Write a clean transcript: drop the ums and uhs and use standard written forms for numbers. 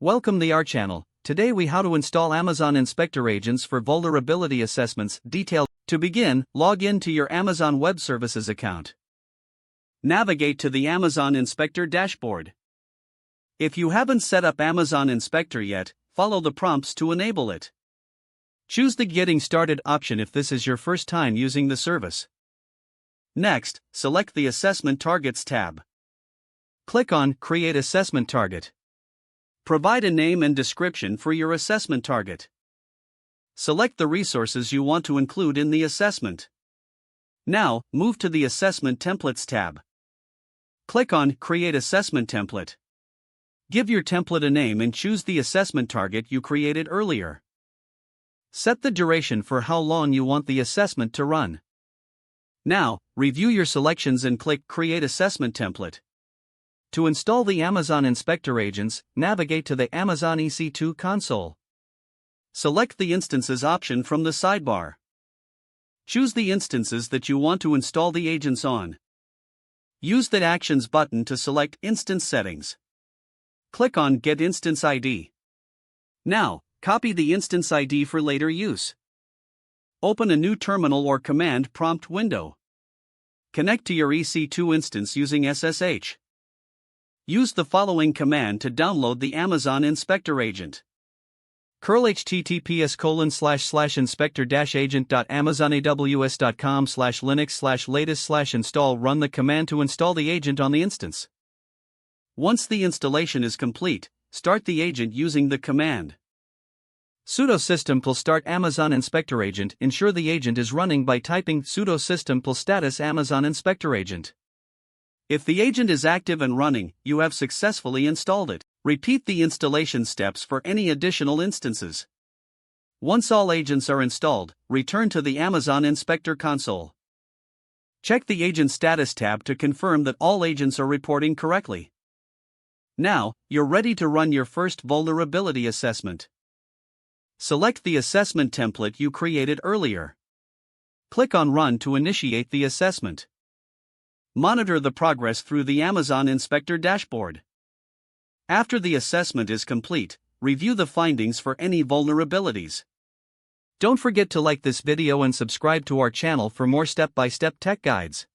Welcome to our channel. Today we how to install Amazon Inspector Agents for vulnerability assessments detailed. To begin, log in to your Amazon Web Services account. Navigate to the Amazon Inspector dashboard. If you haven't set up Amazon Inspector yet, follow the prompts to enable it. Choose the Getting Started option if this is your first time using the service. Next, select the Assessment Targets tab. Click on Create Assessment Target. Provide a name and description for your assessment target. Select the resources you want to include in the assessment. Now, move to the Assessment Templates tab. Click on Create Assessment Template. Give your template a name and choose the assessment target you created earlier. Set the duration for how long you want the assessment to run. Now, review your selections and click Create Assessment Template. To install the Amazon Inspector Agents, navigate to the Amazon EC2 console. Select the Instances option from the sidebar. Choose the instances that you want to install the agents on. Use the Actions button to select Instance Settings. Click on Get Instance ID. Now, copy the instance ID for later use. Open a new terminal or command prompt window. Connect to your EC2 instance using SSH. Use the following command to download the Amazon Inspector Agent. curl https://inspector-agent.amazonaws.com/linux/latest/install. Run the command to install the agent on the instance. Once the installation is complete, start the agent using the command sudo system start Amazon Inspector Agent. Ensure the agent is running by typing sudo system status Amazon Inspector Agent. If the agent is active and running, you have successfully installed it. Repeat the installation steps for any additional instances. Once all agents are installed, return to the Amazon Inspector console. Check the Agent Status tab to confirm that all agents are reporting correctly. Now, you're ready to run your first vulnerability assessment. Select the assessment template you created earlier. Click on Run to initiate the assessment. Monitor the progress through the Amazon Inspector dashboard. After the assessment is complete, review the findings for any vulnerabilities. Don't forget to like this video and subscribe to our channel for more step-by-step tech guides.